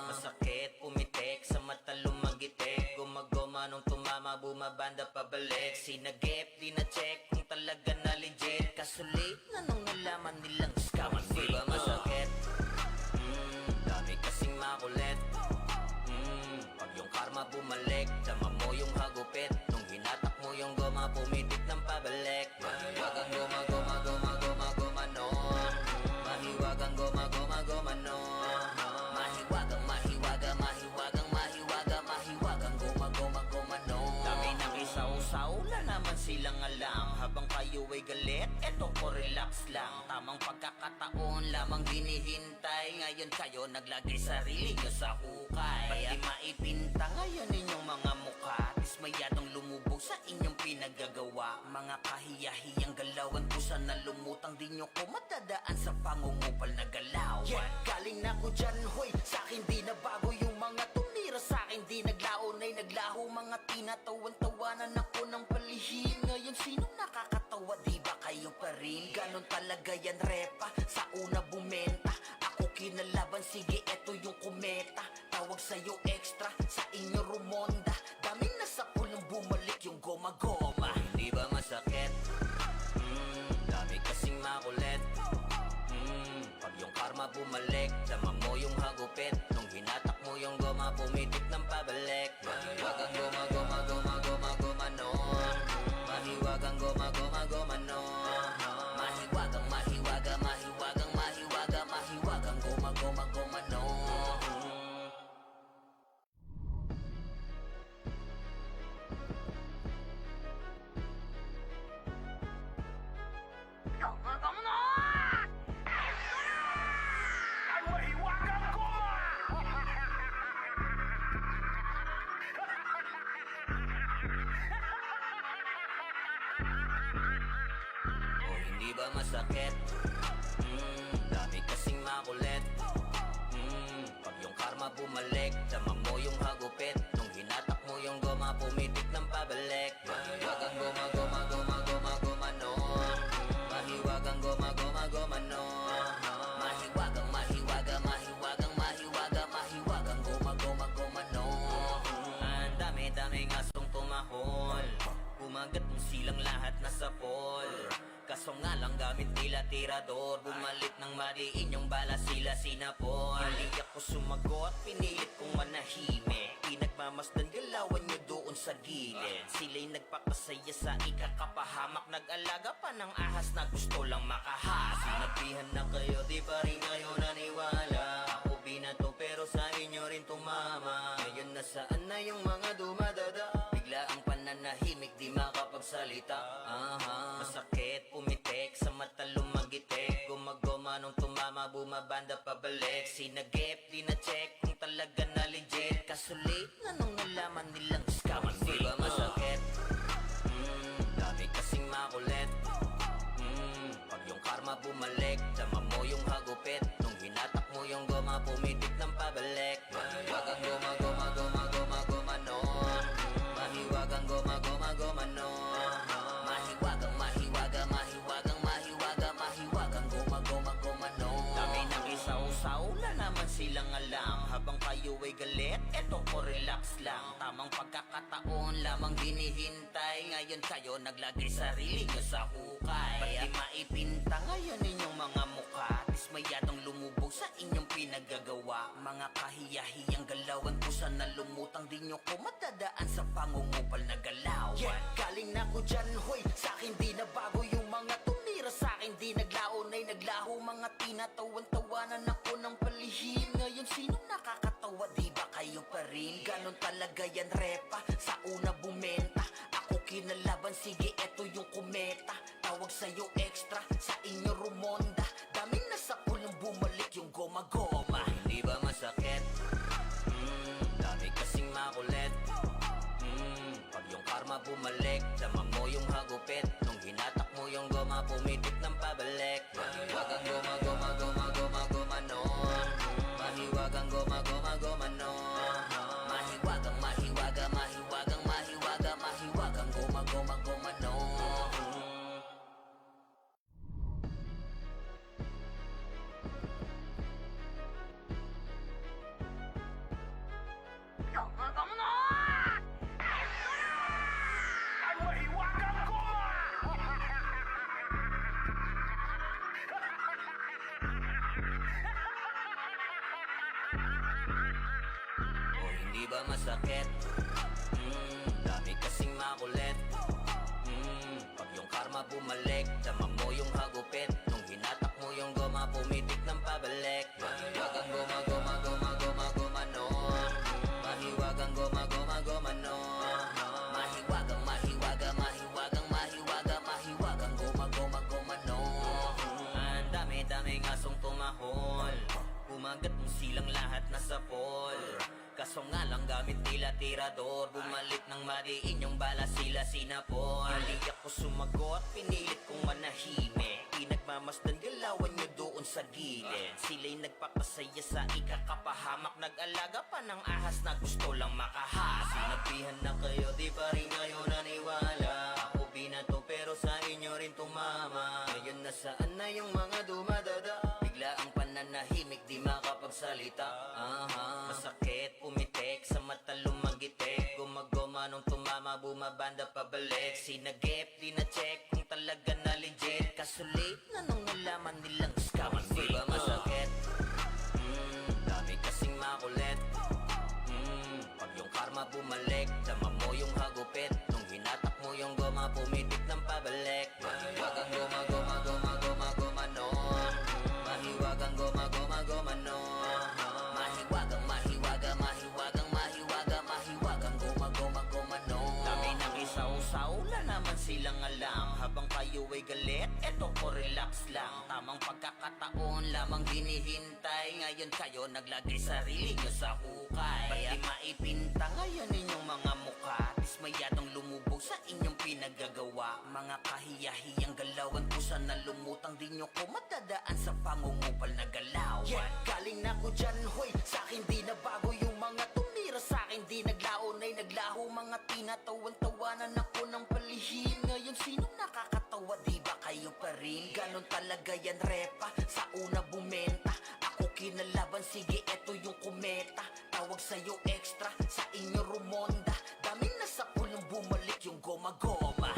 Masakit, pumitik, sa mata lumagitik. Gumagoma nung tumama, bumabanda pabalik. Sinagip, di na-check kung talaga na legit. Kaso late na nung nalaman nilang scam and fake. Di ba masakit? Dami kasing makulit. Pag yung karma bumalik, dama mo yung hagupit. Nung hinatak mo yung goma, pumitik ng pabalik. Mahiwagang goma, goma, goma, goma, goma, no. Mahiwagang goma, goma, goma, no. Mahiwagang, mahiwaga, mahiwagang, mahiwaga, mahiwagang goma, goma, goma, no. Dami nakisaw-saw na naman silang alam. Habang kayo ay galit, eto ko relax lang. Tamang pagkakataon lamang hinihintay. Ngayon kayo naglagay sarili nyo sa hukay. Ba't di maipinta ngayon inyong mga mukha? Dismayadong lumubog sa inyong pinaggagawa. Mga kahiyahiyang galawan po sana lumutang. Di nyo ko madadaan sa pangungupal na galawan. Yeah, galing na ko dyan, hoy. Sa'kin di na bago yung mga tumira sa'kin. Di naglaon ay naglaho. Mga tinatawan-tawanan ako ng palihim. Ngayon sino nakakatawa? Di ba kayo pa rin? Ganon talaga yan, repa. Sa una bumenta, ako kinalaban. Sige, eto yung kometa. Tawag sa'yo extra, sa inyo rumonda. Daming nasa pulong bumalik yung goma-goma. Hindi ba masakit? Dami kasing makulit. Pag yung karma bumalik, dama mo yung hagupit. Nung hinatak mo yung goma, pumitik ng pabalik. Mahiwagang goma, goma, goma, goma, goma, no. Mahiwagang goma, goma, goma, no. Mahiwagang, mahiwaga, mahiwagang, mahiwaga, mahiwagang goma, goma, goma, no.
Ang mahiwagang goma!
O hindi ba masakit? Dami kasing makulit. Pag yung karma bumalik, dama mo yung hagupit. Nung hinatak mo yung goma, pumitik ng pabalik. Mahiwagang goma, goma, goma, goma, goma, no. Mahiwagang goma, goma, goma, no. Mahiwagang, mahiwaga, mahiwagang, mahiwaga, mahiwagang goma, Kumagat ng silang lahat nasa poll. Kaso nga lang gamit nila tirador. Bumalit ng madiin yung bala sila sinapol. Hindi ako sumagot, pinilit kong manahimik. Pinagmamasdan galawan nyo doon sa gilid. Sila'y nagpapasaya sa ikakapahamak. Nag-alaga pa ng ahas na gusto lang makahas. Sinabihan na kayo, di pa rin kayo naniwala. Ako binato pero sa inyo rin tumama. Ngayon nasaan na yung mga dumadada? Bigla ang pananahimik, di makapagsalita. Masakit, pumitik, sa mata lumagitik. Gumagoma nung tumama, bumabanda pabalik. Sinagip, di na-check kung talaga na legit. Kaso late na nung nalaman nilang scam. Di ba masakit? Dami kasing makulit. Pag yung karma bumalik, dama mo yung hagupit. Nung hinatak mo yung goma, pumitik ng pabalik. Mahiwagang goma, goma, goma, goma, goma nun. Mahiwagang goma, goma, goma nun. Mahiwagang, mahiwaga, mahiwagang, mahiwaga, mahiwagang goma, goma, goma nun. Dami nang isaw-saw, wala naman silang alam. Habang kayo ay galit, eto ko relax lang. Tamang pagkakataon lamang hinihintay. Ngayon kayo naglagay sarili nyo sa hukay. Ba't di maipinta ngayon inyong mga mukha? Dismayadong lumubog sa inyong pinaggagawa. Mga kahiyahiyang galawan pusa na lumutang. Di nyo ko matadaan sa pangungupal na galawan. Yeah, galing na ko dyan, hoy. Sa'kin di na bago yung mga tumira sa'kin. Di naglaon ay naglaho. Mga tinatawan-tawanan ako ng palihim. Ngayon sino nakakatawa? Di ba kayo pa rin? Ganon talaga yan repa. Sa una bumenta, ako kinalaban. Sige, eto yung kometa. Tawag sa'yo extra, sa inyo rumonda. Daming nasa kulong bumalik yung goma-goma. Hindi ba masakit? Dami kasing makulit. Pag yung karma bumalik, dama mo yung hagupit. Nung hinatak mo yung goma, pumitik ng pabalik. Mahiwagang goma, goma, goma, goma, goma nun. Mahiwagang goma, goma, goma nun. Mahiwagang, mahiwaga, mahiwagang, mahiwaga, mahiwagang goma, goma, goma nun.
Ang mahiwagang goma!
O hindi ba masakit? Dami kasing makulit. Pag yung karma bumalik, dama mo yung hagupit. Nung hinatak mo yung goma, pumitik ng pabalik. Mahiwagang goma, goma, goma, goma, goma nun. Mahiwagang goma, goma, goma nun. Mahiwagang, mahiwaga, mahiwagang, mahiwaga, mahiwagang goma, goma, goma nun. Ang dami-dami ngasong tumahol. Kumagat ng silang lahat nasa poll. Kaso nga lang gamit nila tirador. Bumalik ng madiin yung bala sila sinapol. Hindi ako sumagot, pinilit kong manahimik. Pinagmamasdan galawan nyo doon sa gilid. Sila'y nagpapasaya sa ikakapahamak. Nag-alaga pa ng ahas na gusto lang makahas. Sinabihan na kayo, di pa rin kayo naniwala. Ako binato pero sa inyo rin tumama. Ngayon nasaan na yung mga dumadada? Bigla ang pananahimik, di makapagsalita. Masakit, pumitik, sa mata lumagitik. Gumagoma nung tumama, bumabanda pabalik. Sinagip, di na-check kung talaga na legit. Kaso late na nung nalaman nilang scam. Di ba masakit? Dami kasing makulit. Pag yung karma bumalik, dama mo yung hagupit. Nung hinatak mo yung goma, pumitik ng pabalik. Mahiwagang goma, goma, goma, goma, goma nun. Mahiwagang goma, goma, goma nun. Mahiwagang, mahiwaga, mahiwagang, mahiwaga, mahiwagang goma, goma, goma nun. Dami nang isaw-saw, wala naman silang alam. Habang kayo ay galit, eto ko relax lang. Tamang pagkakataon lamang hinihintay. Ngayon kayo naglagay sarili nyo sa hukay. Ba't di maipinta ngayon inyong mga mukha? Dismayadong lumubog sa inyong pinaggagawa. Mga kahiyahiyang galawan pusa na lumutang. Di nyo ko matadaan sa pangungupal na galawan. Yeah, galing na ko dyan, hoy. Sa'kin di na bago yung mga tumira sa'kin. Di naglaon ay naglaho. Mga tinatawan-tawanan ako ng palihim. Ngayon sino nakakatawa? Di ba kayo pa rin? Ganon talaga yan repa. Sa una bumenta, ako kinalaban. Sige, eto yung kometa. Tawag sa'yo extra, sa inyo rumonda. Daming nasa kulong bumalik yung goma-goma.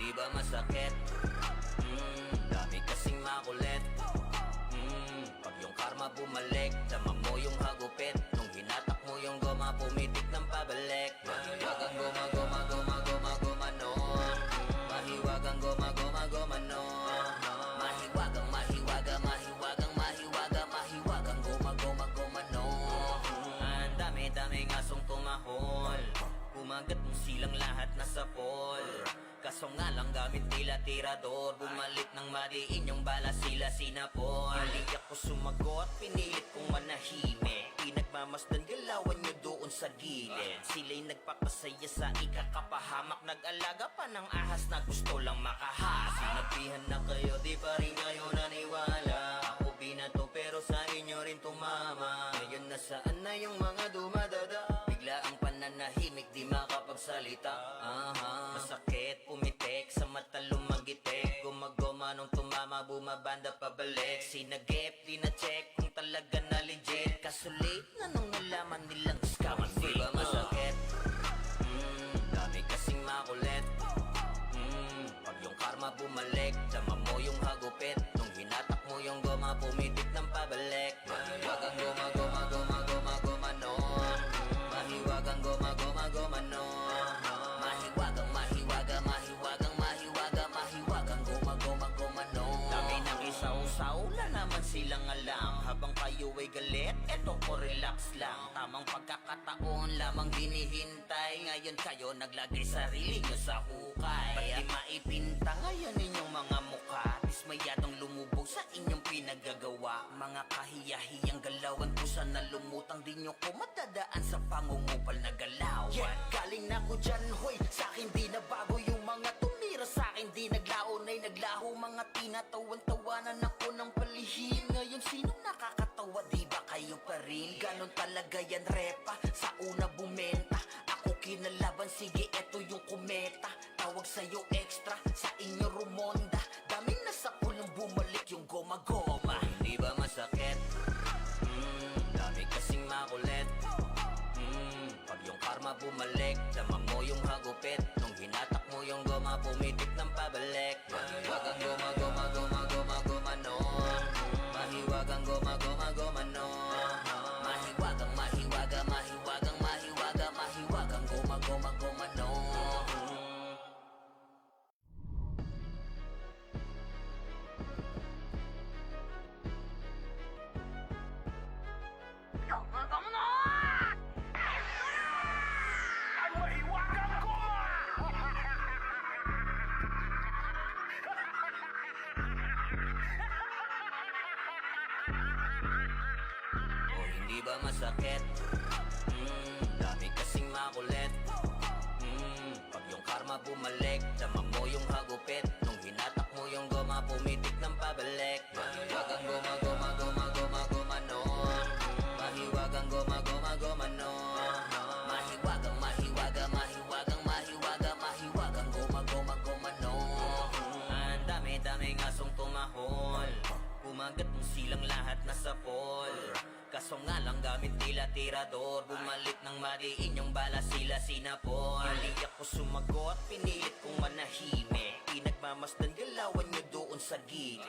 hindi ba masakit? Dami kasing makulit. Pag yung karma bumalik, dama mo yung hagupit. Nung hinatak mo yung goma, pumitik ng pabalik. Mahiwagang goma, goma, goma, goma, goma, no. Mahiwagang goma, goma, goma, no. Mahiwagang, mahiwaga, mahiwagang, mahiwaga, mahiwagang goma, goma, goma, no. Ang dami-daming asong tumahol. Kumagat mo silang lahat nasa pol. Kaso nga lang gamit nila tirador. Bumalik ng madiin yung bala sila sinapol. Hindi ako sumagot, pinilit kong manahimik. Pinagmamasdan galawan nyo doon sa gilid. Sila'y nagpapasaya sa ikakapahamak. Nag-alaga pa ng ahas na gusto lang makahas. Sinabihan na kayo, di pa rin kayo naniwala. Ako binato pero sa inyo rin tumama. Ngayon nasaan na yung mga dumadada? Bigla ang pananahimik, di makapagsalita. Masakit, pumitik, sa mata lumagitik. Gumagoma nung tumama, bumabanda pabalik. Sinagip, di na-check kung talaga na legit. Kaso late na nung nalaman nilang scam and fake. Di ba masakit? Dami kasing makulit. Pag yung karma bumalik, dama mo yung hagupit. Nung hinatak mo yung goma, pumitik ng pabalik. Mahiwagang goma, goma, goma, goma, goma, no. Mahiwagang goma, goma, goma, no. Mahiwagang, mahiwaga, mahiwagang, mahiwaga, mahiwagang goma, goma, goma, no. Dami nakisaw-saw, wala naman silang alam. Habang kayo ay galit, eto ko relax lang. Tamang pagkakataon lamang hinihintay. Ngayon kayo naglagay sarili nyo sa hukay. Ba't di maipinta ngayon inyong mga mukha? Dismayadong lumubog sa inyong pinagagawa. Mga kahiyahiyang galawan ko sana lumutang. Di nyo ko matadaan sa pangungupal na galaw. Yeah, galing na ko dyan, hoy. Sa'kin di na bago yung mga tumira. Sa'kin di naglaon ay naglaho. Mga tinatawan-tawanan ako ng palihim. Ngayon sinong nakakatawa, di ba kayo pa rin? Ganon talaga yan, repa. Sa una bumenta, ako kinalaban. Sige, eto yung kometa. Tawag sa'yo extra, sa inyo rumonda. Daming nasa pulang bumalik yung goma-goma. Hindi ba masakit? Dami kasing makulit. Pag yung karma bumalik, dama mo yung hagupit. Nung hinatak mo yung goma, pumitik ng pabalik. Mahiwagang goma, goma, goma, goma, goma, no. Mahiwagang goma, goma, goma, no. Mahiwagang, mahiwaga, mahiwagang, mahiwaga, mahiwagang goma, goma, goma, no.
Ang mahiwagang goma!
O hindi ba masakit? Dami kasing makulit. Pag yung karma bumalik, dama mo yung hagupit. Nung hinatak mo yung goma, pumitik ng pabalik. Mahiwagang goma, goma, goma, goma, goma, no. Mahiwagang goma, goma, goma, no. Mahiwagang, mahiwaga, mahiwagang, mahiwaga, mahiwagang goma, goma, goma, no. Ang dami-daming asong tumahol. Kumagat mo silang lahat nasa pol. Kaso nga lang gamit nila tirador. Bumalik ng madiin yung bala sila sinapol. Hindi ako sumagot, pinilit kong manahimik. Pinagmamasdan galawan nyo doon sa gilid.